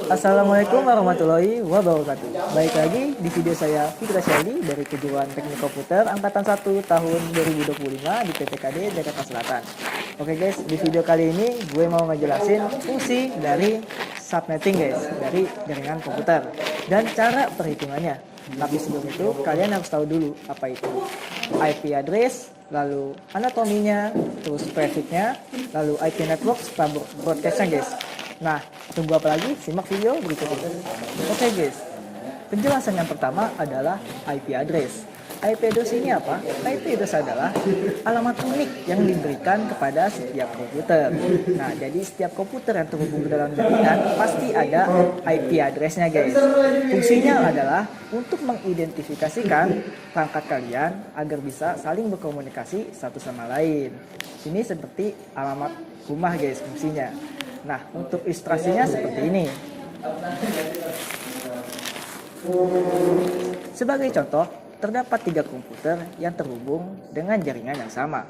Assalamualaikum warahmatullahi wabarakatuh. Baik lagi di video saya Fitra Syahdi dari kejuruan Teknik Komputer Angkatan 1 tahun 2025 di PPKD Jakarta Selatan. Oke guys, di video kali ini gue mau ngejelasin fungsi dari subnetting guys, dari jaringan komputer dan cara perhitungannya. Tapi sebelum itu kalian harus tahu dulu apa itu IP address, lalu anatominya, terus prefixnya, lalu IP network serta broadcastnya guys. Nah, tunggu apa lagi? Simak video berikut ini. Oke guys, penjelasan yang pertama adalah IP address. IP address ini apa? IP address adalah alamat unik yang diberikan kepada setiap komputer. Nah, jadi setiap komputer yang terhubung ke dalam jaringan pasti ada IP address-nya guys. Fungsinya adalah untuk mengidentifikasikan perangkat kalian agar bisa saling berkomunikasi satu sama lain. Ini seperti alamat rumah guys fungsinya. Nah, untuk ilustrasinya seperti ini. Sebagai contoh, terdapat 3 komputer yang terhubung dengan jaringan yang sama,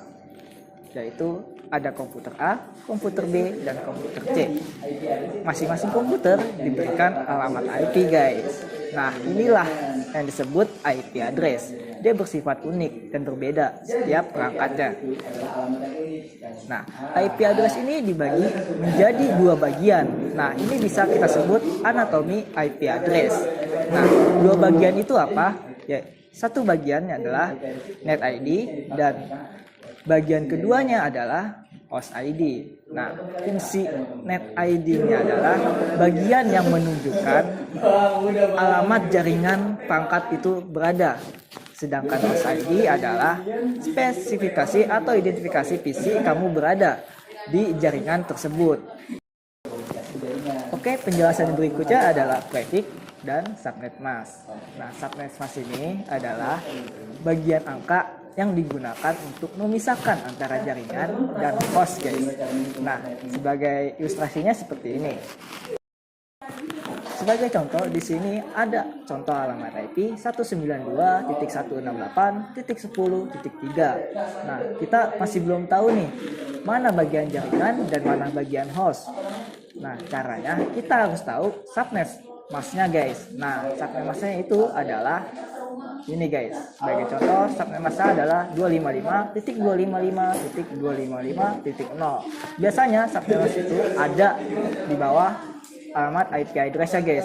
yaitu ada komputer A, komputer B, dan komputer C. Masing-masing komputer diberikan alamat IP guys. Nah, inilah yang disebut IP address. Dia bersifat unik dan berbeda setiap perangkatnya. Nah, IP address ini dibagi menjadi 2 bagian. Nah, ini bisa kita sebut anatomi IP address. Nah, 2 bagian itu apa? Ya, satu bagiannya adalah net ID dan bagian keduanya adalah host ID. Nah, fungsi net ID-nya adalah bagian yang menunjukkan alamat jaringan perangkat itu berada. Sedangkan host ID adalah spesifikasi atau identifikasi PC kamu berada di jaringan tersebut. Oke, penjelasan berikutnya adalah prefix dan subnet mask. Nah, subnet mask ini adalah bagian angka yang digunakan untuk memisahkan antara jaringan dan host guys. Nah, sebagai ilustrasinya seperti ini. Sebagai contoh, di sini ada contoh alamat IP 192.168.10.3. Nah, kita masih belum tahu nih mana bagian jaringan dan mana bagian host. Nah, caranya kita harus tahu subnet masknya guys. Nah, subnet masknya itu adalah ini guys. Sebagai contoh, subnet masknya adalah 255.255.255.0. Biasanya subnet mask itu ada di bawah alamat IP address-nya guys.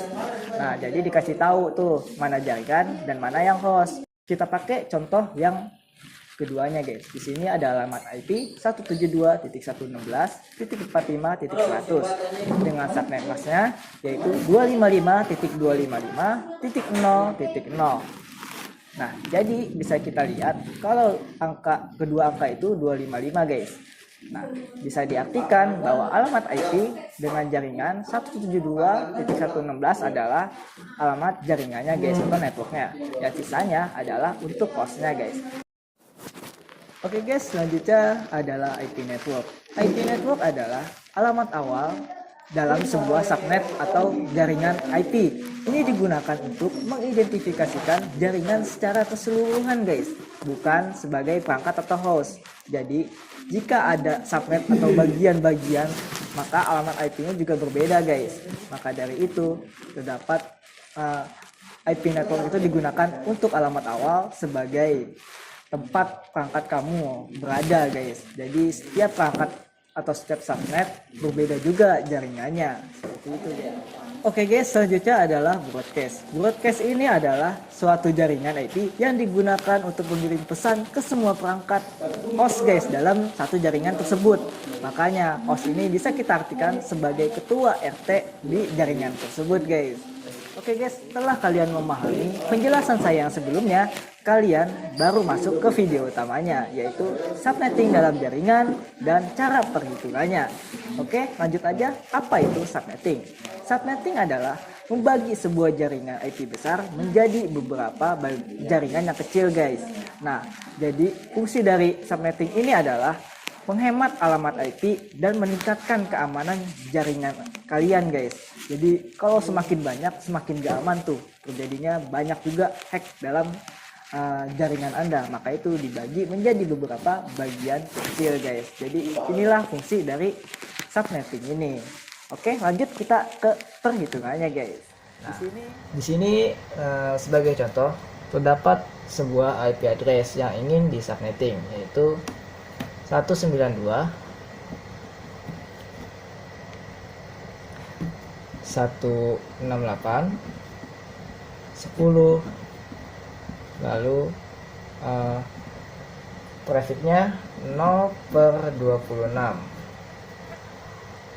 Nah, jadi dikasih tahu tuh mana jaringan dan mana yang host. Kita pakai contoh yang keduanya guys. Di sini ada alamat IP 172.116.45.100 dengan subnet masknya yaitu 255.255.0.0. Nah, jadi bisa kita lihat kalau kedua angka itu 255 guys. Nah, bisa diartikan bahwa alamat IP dengan jaringan 172.116 adalah alamat jaringannya guys atau networknya. Dan sisanya adalah untuk hostnya guys. Oke guys, selanjutnya adalah IP network. IP network adalah alamat awal dalam sebuah subnet atau jaringan IP. Ini digunakan untuk mengidentifikasikan jaringan secara keseluruhan guys, bukan sebagai perangkat atau host. Jadi, jika ada subnet atau bagian-bagian, maka alamat IP-nya juga berbeda guys. Maka dari itu, terdapat IP network itu digunakan untuk alamat awal sebagai tempat perangkat kamu berada guys. Jadi, setiap perangkat atau setiap subnet berbeda juga jaringannya seperti itu ya. Oke guys, selanjutnya adalah broadcast. Broadcast ini adalah suatu jaringan IP yang digunakan untuk mengirim pesan ke semua perangkat host guys dalam satu jaringan tersebut. Makanya host ini bisa kita artikan sebagai ketua RT di jaringan tersebut guys. Oke guys, setelah kalian memahami penjelasan saya yang sebelumnya, kalian baru masuk ke video utamanya, yaitu subnetting dalam jaringan dan cara perhitungannya. Oke, lanjut aja. Apa itu subnetting? Subnetting adalah membagi sebuah jaringan IP besar menjadi beberapa jaringan yang kecil guys. Nah, jadi fungsi dari subnetting ini adalah menghemat alamat IP dan meningkatkan keamanan jaringan kalian guys. Jadi kalau semakin banyak semakin gak aman tuh, terjadinya banyak juga hack dalam jaringan Anda. Maka itu dibagi menjadi beberapa bagian kecil guys. Jadi inilah fungsi dari subnetting ini. Oke, lanjut kita ke perhitungannya guys. Nah, di sini sebagai contoh terdapat sebuah IP address yang ingin di subnetting, yaitu 192 168 10, lalu trafficnya 0/26.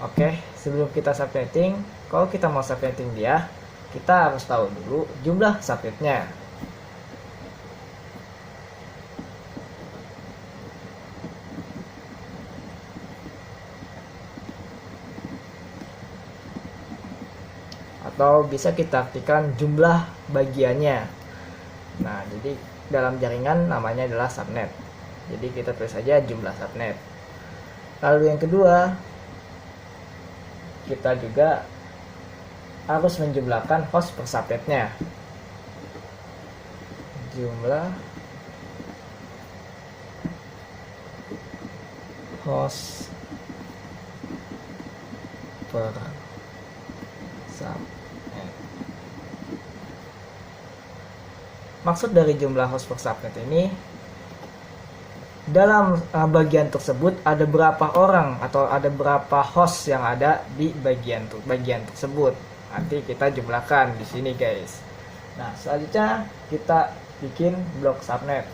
Oke, sebelum kita subnetting, kalau kita mau subnetting dia, kita harus tahu dulu jumlah subnetnya. Atau bisa kita artikan jumlah bagiannya. Nah, jadi dalam jaringan namanya adalah subnet. Jadi kita tulis saja jumlah subnet. Lalu yang kedua, kita juga harus menjumlahkan host per subnetnya. Jumlah host per subnet. Maksud dari jumlah host per subnet ini, dalam bagian tersebut ada berapa orang atau ada berapa host yang ada di bagian tersebut. Nanti kita jumlahkan di sini guys. Nah, selanjutnya kita bikin blok subnet.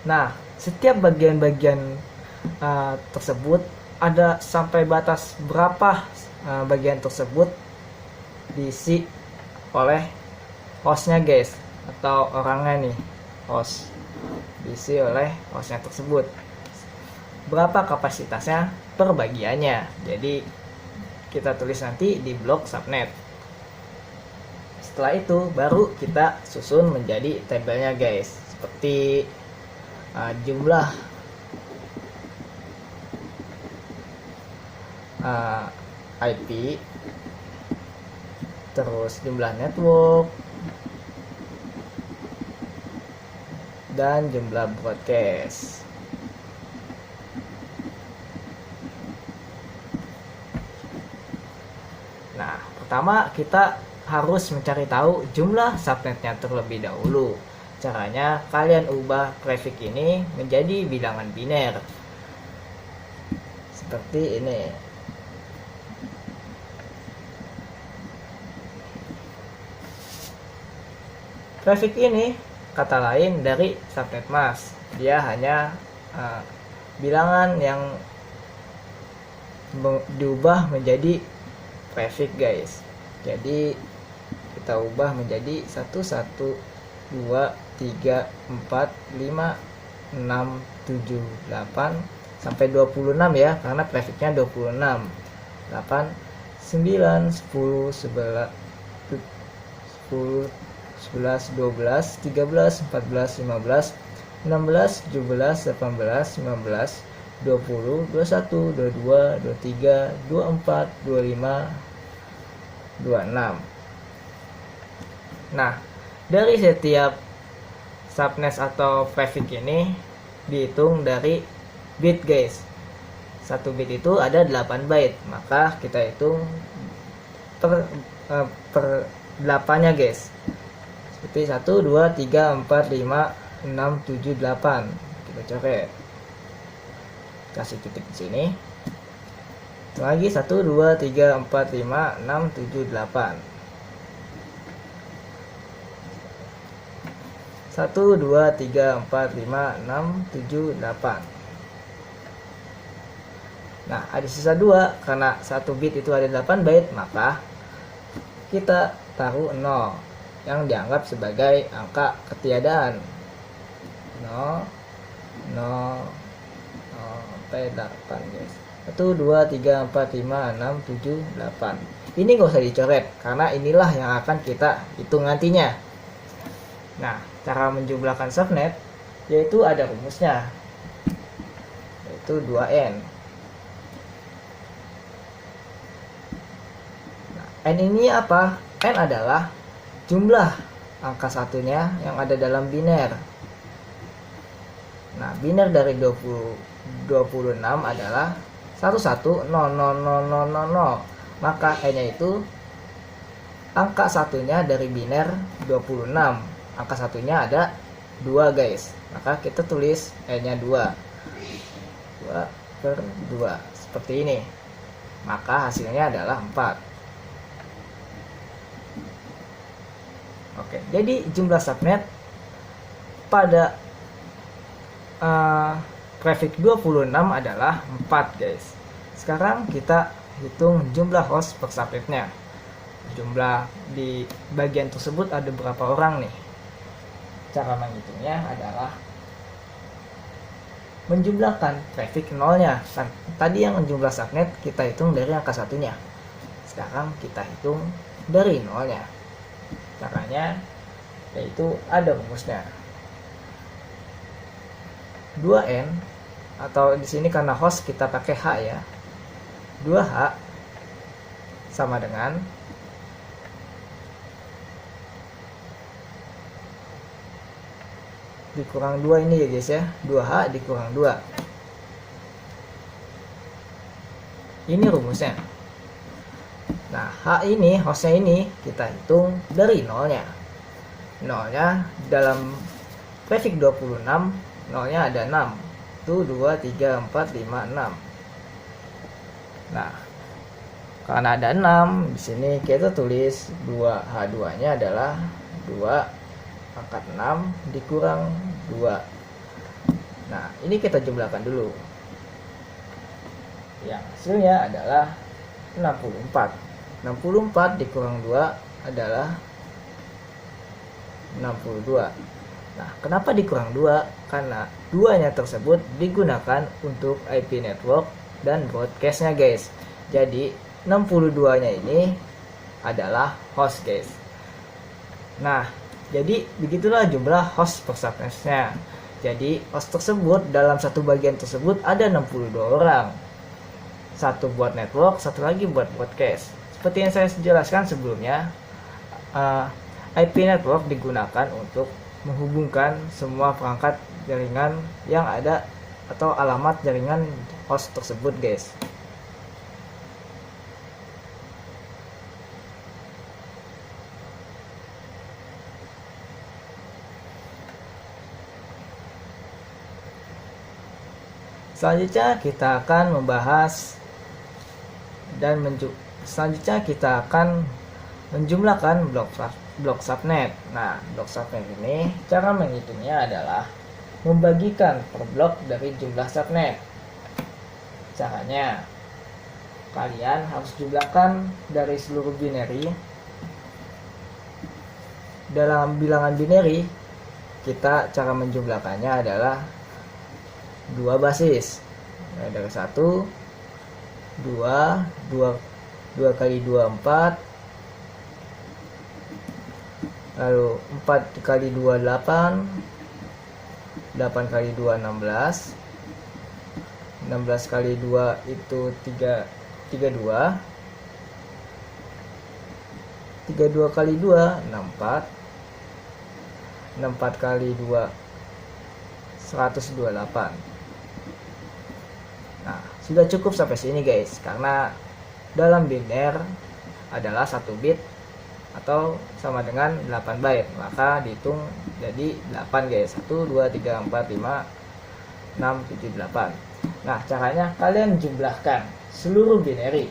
Nah, setiap bagian-bagian tersebut ada sampai batas berapa bagian tersebut diisi oleh hostnya guys, atau orangnya nih, host diisi oleh hostnya tersebut, berapa kapasitasnya per bagiannya. Jadi kita tulis nanti di blok subnet. Setelah itu baru kita susun menjadi tabelnya guys, seperti jumlah IP, terus jumlah network, dan jumlah broadcast. Nah, pertama kita harus mencari tahu jumlah subnetnya terlebih dahulu. Caranya kalian ubah traffic ini menjadi bilangan biner seperti ini. Traffic ini kata lain dari subnet mask. Dia hanya bilangan yang diubah menjadi traffic guys. Jadi kita ubah menjadi 1 1 2 3 4 5 6 7 8 sampai 26 ya, karena trafficnya 26. 8 9 10 11 10 11 12 13 14 15 16 17 18 19 20 21 22 23 24 25 26. Nah, dari setiap subnet atau traffic ini dihitung dari bit guys. 1 bit itu ada 8 byte, maka kita hitung per 8-nya guys. Seperti 1 2 3 4 5 6 7 8. Kita coret. Kasih titik di sini. Lagi 1 2 3 4 5 6 7 8. 1 2 3 4 5 6 7 8. Nah, ada sisa 2 karena 1 bit itu ada 8 byte, maka kita taruh 0 yang dianggap sebagai angka ketiadaan. 0 0 sampai 8 guys. 1 2 3 4 5 6 7 8. Ini gak usah dicoret karena inilah yang akan kita hitung nantinya. Nah, cara menjumlahkan subnet yaitu ada rumusnya, yaitu 2n. Nah, n ini apa? N adalah jumlah angka satunya yang ada dalam biner. Nah, biner dari 26 adalah 11000000. Maka E-nya itu angka satunya dari biner 26. Angka satunya ada 2 guys. Maka kita tulis E-nya 2. 2/2 seperti ini. Maka hasilnya adalah 4. Oke, jadi jumlah subnet pada prefix 26 adalah 4 guys. Sekarang kita hitung jumlah host per subnetnya. Jumlah di bagian tersebut ada berapa orang nih? Cara menghitungnya adalah menjumlahkan prefix nolnya. Tadi yang jumlah subnet kita hitung dari angka satunya. Sekarang kita hitung dari nolnya. Caranya yaitu ada rumusnya. 2n atau di sini karena host kita pakai h ya. 2h sama dengan dikurang 2 ini ya guys ya. 2h dikurang 2. Ini rumusnya. Nah, H ini, hostnya ini kita hitung dari nolnya. Nolnya dalam prefix 26, nolnya ada 6. Itu 2, 3, 4, 5, 6. Nah, karena ada 6, di sini kita tulis 2H2-nya adalah 2 pangkat 6 dikurang 2. Nah, ini kita jumlahkan dulu. Yang hasilnya adalah 64. 64 dikurang 2 adalah 62. Nah, kenapa dikurang 2? Karena 2-nya tersebut digunakan untuk IP network dan broadcast-nya guys. Jadi 62-nya ini adalah host guys. Nah, jadi begitulah jumlah host per subnet-nya. Jadi host tersebut dalam satu bagian tersebut ada 62 orang. Satu buat network, satu lagi buat broadcast. Seperti yang saya jelaskan sebelumnya, IP network digunakan untuk menghubungkan semua perangkat jaringan yang ada atau alamat jaringan host tersebut guys. Selanjutnya kita akan membahas dan selanjutnya kita akan menjumlahkan blok subnet. Nah, blok subnet ini cara menghitungnya adalah membagikan per blok dari jumlah subnet. Caranya, kalian harus jumlahkan dari seluruh binary. Dalam bilangan binary, kita cara menjumlahkannya adalah 2 basis. Nah, dari 1, 2 kali 2 4, lalu 4 kali 2 8, 8 kali 2 16, 16 kali 2 itu 32, 32 kali 2 64, 64 kali 2 128. Nah, sudah cukup sampai sini guys, karena dalam biner adalah 1 bit atau sama dengan 8 byte, maka dihitung jadi 8 guys. 1 2 3 4 5 6 7 8. Nah, caranya kalian jumlahkan seluruh binary.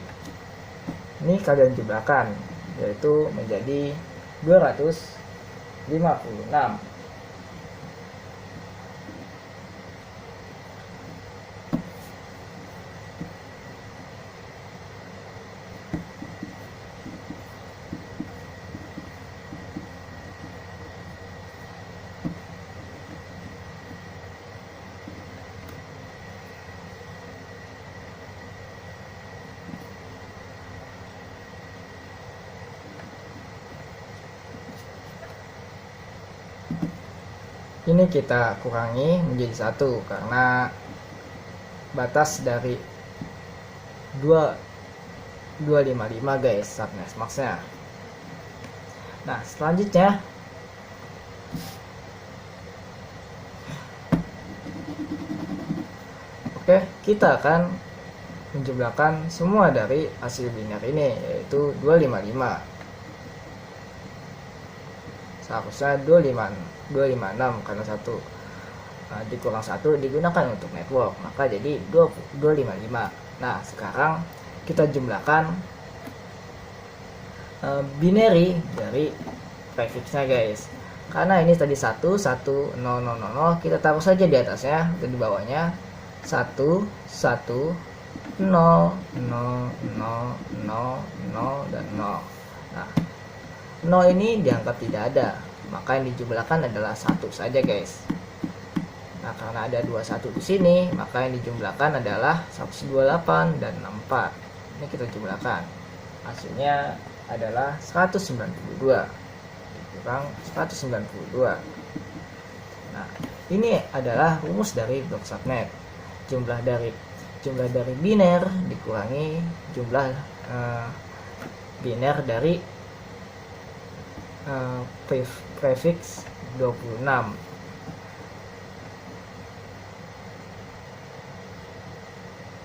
Ini kalian jumlahkan, yaitu menjadi 256. Ini kita kurangi menjadi 1 karena batas dari 255 guys subnet max-nya. Nah, selanjutnya oke, kita akan menjumlahkan semua dari hasil biner ini, yaitu 255. Seharusnya 256 karena 1 dikurang 1 digunakan untuk network, maka jadi 255. Nah, sekarang kita jumlahkan binary dari prefixnya guys. Karena ini tadi 1 1 0 0 0, kita taruh saja di atasnya dan di bawahnya 1 1 0 0 0 0 dan 0. Nah, 0 ini dianggap tidak ada, maka yang dijumlahkan adalah 1 saja guys. Nah, karena ada 21 di sini, maka yang dijumlahkan adalah 128 dan 64. Ini kita jumlahkan. Hasilnya adalah 192 dikurang 192. Nah, ini adalah rumus dari blok subnet. Jumlah dari biner dikurangi jumlah biner dari prefix 26.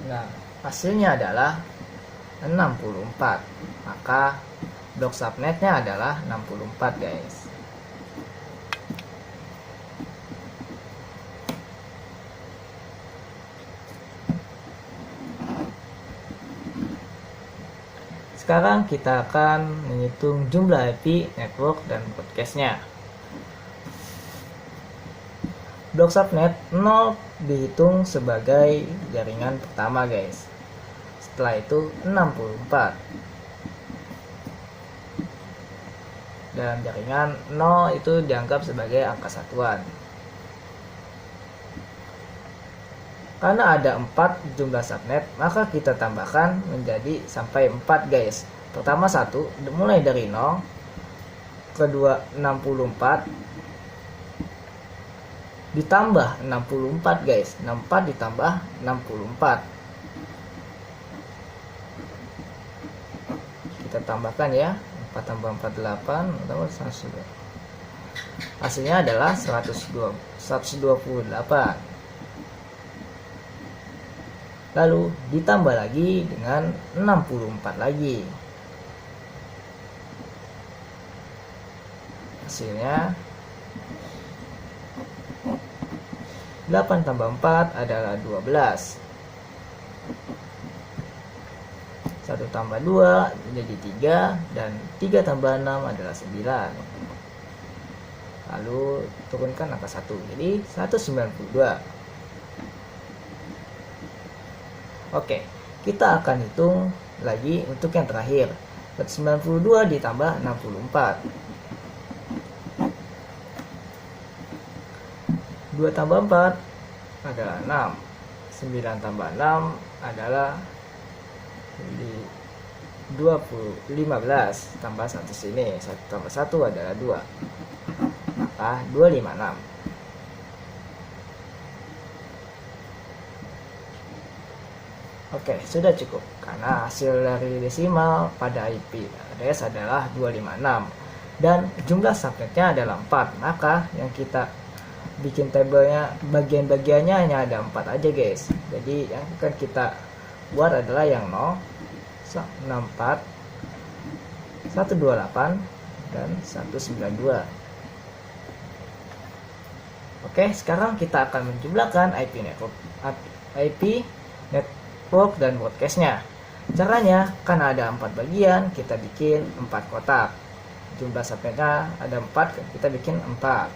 Nah, hasilnya adalah 64. Maka blok subnetnya adalah 64 guys. Sekarang kita akan menghitung jumlah IP, network, dan broadcastnya. Blok subnet 0 dihitung sebagai jaringan pertama guys. Setelah itu 64. Dalam jaringan 0 itu dianggap sebagai angka satuan. Karena ada 4 jumlah subnet, maka kita tambahkan menjadi sampai 4 guys. Pertama 1 mulai dari 0, kedua 64 ditambah 64 guys. 64 ditambah 64. Kita tambahkan ya. 4 tambah 4 8 tambah 102. Hasilnya adalah 128. Lalu ditambah lagi dengan 64 lagi. Hasilnya 8 tambah 4 adalah 12. 1 tambah 2 menjadi 3, dan 3 tambah 6 adalah 9. Lalu turunkan angka 1, jadi 192. Oke, kita akan hitung lagi untuk yang terakhir. 192 ditambah 64. 2 tambah 4 adalah 6. 9 tambah 6 adalah 15 tambah 1 sini. 1 tambah 1 adalah 2. Maka 256. Oke, sudah cukup. Karena hasil dari desimal pada IP address adalah 256. Dan jumlah subnetnya adalah 4. Maka yang kita bikin tabelnya, bagian-bagiannya hanya ada 4 aja guys. Jadi yang akan kita buat adalah yang 0, 64, 128, dan 192. Oke, sekarang kita akan menjumlahkan IP network dan broadcastnya. Caranya, karena ada 4 bagian, kita bikin 4 kotak. Jumlah subnetnya ada 4, kita bikin 4.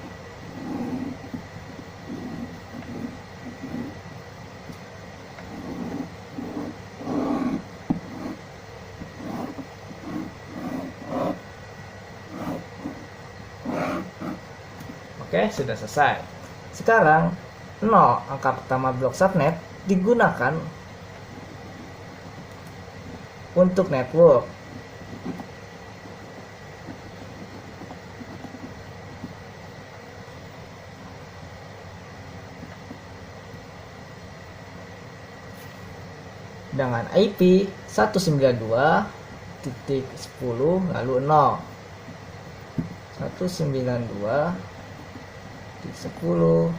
Oke, sudah selesai. Sekarang 0, angka pertama blok subnet, digunakan untuk network. Dengan IP 192.10 lalu 0. 192.10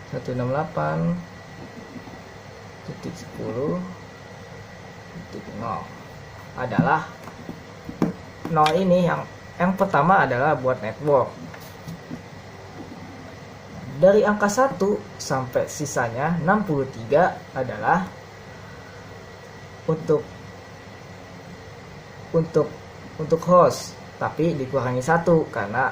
168.10.0 adalah 0 ini yang pertama adalah buat network. Dari angka 1 sampai sisanya 63 adalah untuk host, tapi dikurangi 1 karena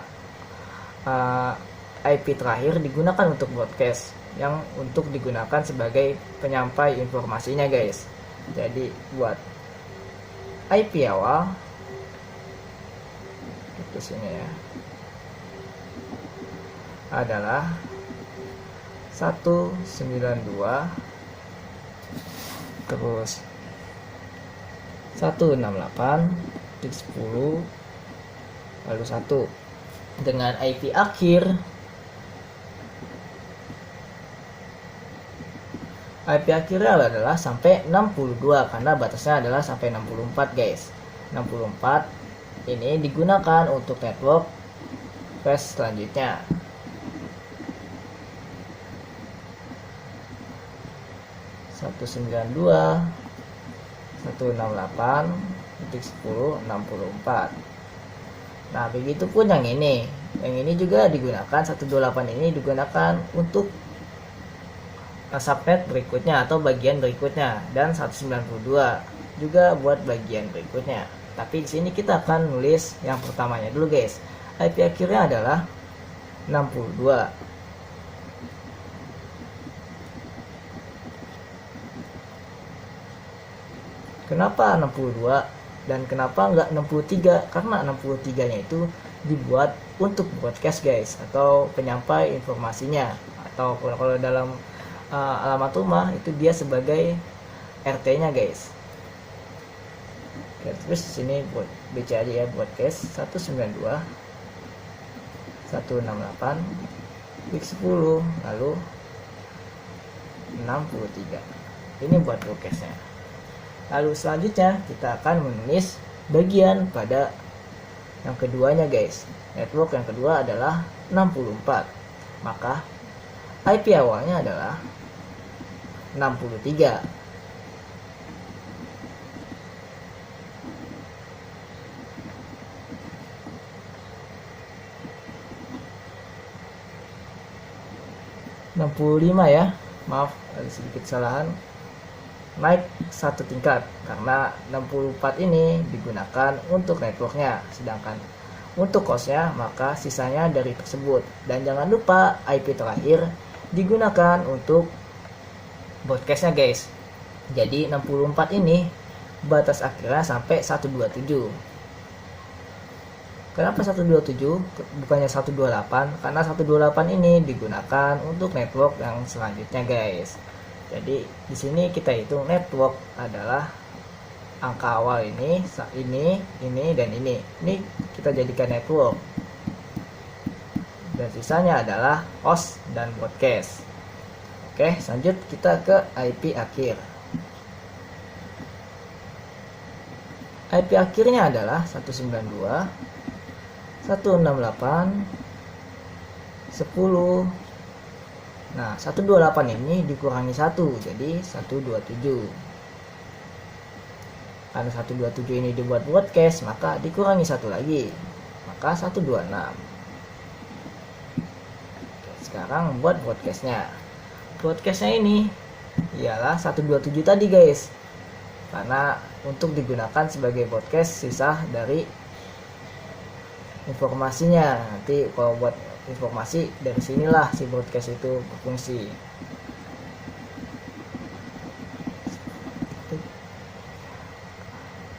IP terakhir digunakan untuk broadcast yang untuk digunakan sebagai penyampai informasinya guys. Jadi buat IP awal itu sini ya adalah 192 terus 168.10 lalu 1 dengan IP akhir akhirnya adalah sampai 62 karena batasnya adalah sampai 64 guys. 64 ini digunakan untuk network flash selanjutnya. 192.168.10.64. Nah, begitupun yang ini. Yang ini juga digunakan 128 ini digunakan untuk subnet berikutnya atau bagian berikutnya dan 192 juga buat bagian berikutnya. Tapi di sini kita akan nulis yang pertamanya dulu guys. IP akhirnya adalah 62. Kenapa 62 dan kenapa enggak 63? Karena 63 nya itu dibuat untuk broadcast guys, atau penyampai informasinya, atau kalau dalam alamat rumah itu dia sebagai RT nya guys. Oke, terus di sini buat BC aja ya, broadcast 192 168.10 lalu 63. Ini buat broadcastnya. Lalu selanjutnya kita akan menulis bagian pada yang keduanya guys. Network yang kedua adalah 64. Maka IP awalnya adalah 63. Ya, maaf ada sedikit kesalahan, naik satu tingkat karena 64 ini digunakan untuk networknya, sedangkan untuk hostnya maka sisanya dari tersebut. Dan jangan lupa IP terakhir digunakan untuk broadcastnya guys. Jadi 64 ini batas akhirnya sampai 127. Kenapa 127 bukannya 128? Karena 128 ini digunakan untuk network yang selanjutnya guys. Jadi di sini kita hitung network adalah angka awal ini, dan ini. Ini kita jadikan network. Dan sisanya adalah host dan broadcast. Oke, lanjut kita ke IP akhir. IP akhirnya adalah 192 168.10. Nah, 128 ini dikurangi 1 jadi 127. Karena 127 ini dibuat broadcast, maka dikurangi 1 lagi, maka 126. Sekarang buat broadcastnya. Broadcastnya ini ialah 127 tadi guys, karena untuk digunakan sebagai broadcast sisa dari informasinya. Nanti kalau buat informasi dari sinilah si broadcast itu berfungsi.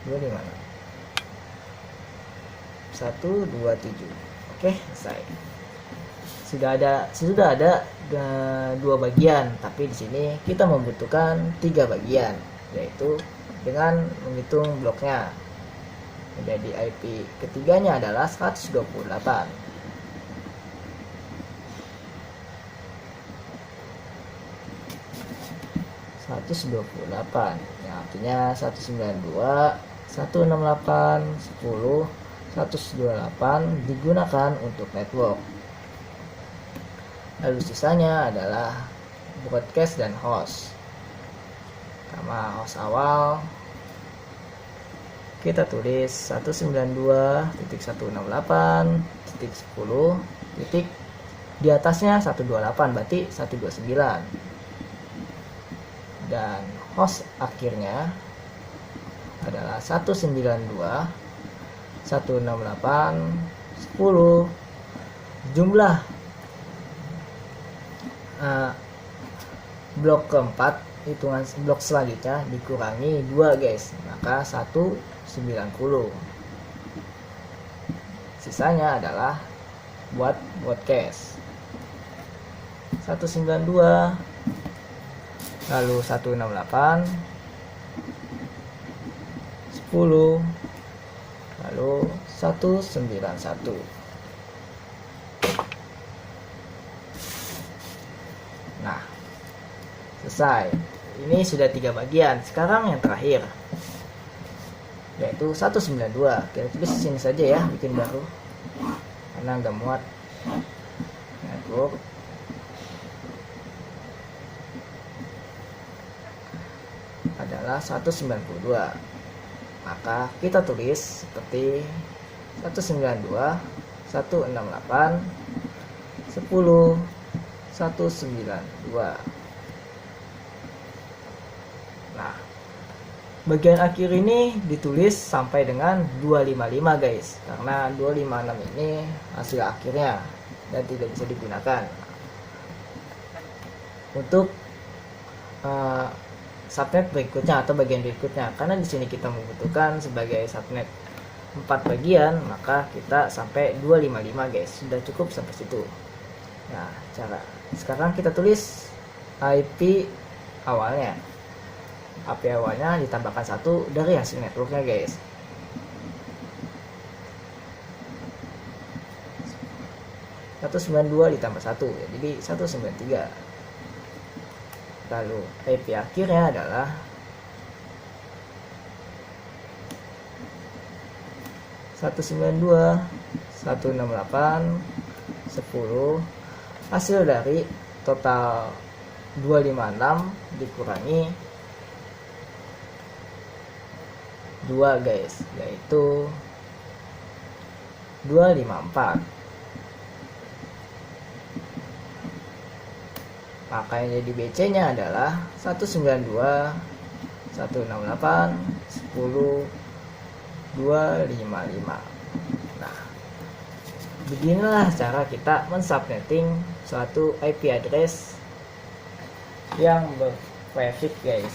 Dua di mana? 127. Oke, selesai. Sudah ada 2 bagian, tapi di sini kita membutuhkan 3 bagian, yaitu dengan menghitung bloknya. Jadi IP ketiganya adalah 128. Yang artinya 192 168, 10, 128 digunakan untuk network. Lalu sisanya adalah broadcast dan host. Pertama, host awal kita tulis 192.168.10 titik, di atasnya 128, berarti 129. Dan host akhirnya adalah 192.168.10. Jumlah blok keempat, hitungan blok selanjutnya dikurangi 2 guys, maka 190. Sisanya adalah buat broadcast 192, lalu 168, 10, lalu 191. Nah, selesai. Ini sudah 3 bagian. Sekarang yang terakhir, yaitu 192. Kita tulis di sini saja ya, bikin baru karena nggak muat. Network adalah 192. Maka kita tulis seperti 192, 168, 10, 192. Nah, bagian akhir ini ditulis sampai dengan 255 guys, karena 256 ini hasil akhirnya dan tidak bisa digunakan untuk subnet berikutnya atau bagian berikutnya. Karena di sini kita membutuhkan sebagai subnet 4 bagian, maka kita sampai 255 guys, sudah cukup sampai situ. Nah, sekarang kita tulis IP awalnya. IP awalnya ditambahkan 1 dari hasil networknya guys. Satu 92 ditambah 1, jadi 193. Lalu IP akhirnya adalah 192, 168, 10. Hasil dari total 256 dikurangi 2 guys, yaitu 254. Maka yang jadi BC nya adalah 192, 168, 10, 255. Nah, beginilah cara kita mensubnetting suatu IP address yang bertraffic guys.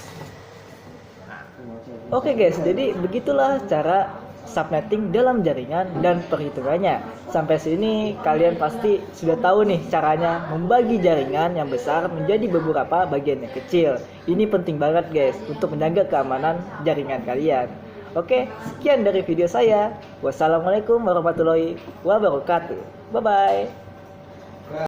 Oke guys, jadi begitulah cara subnetting dalam jaringan dan perhitungannya. Sampai sini kalian pasti sudah tahu nih caranya membagi jaringan yang besar menjadi beberapa bagian yang kecil. Ini penting banget guys untuk menjaga keamanan jaringan kalian. Oke, sekian dari video saya. Wassalamualaikum warahmatullahi wabarakatuh. Bye bye.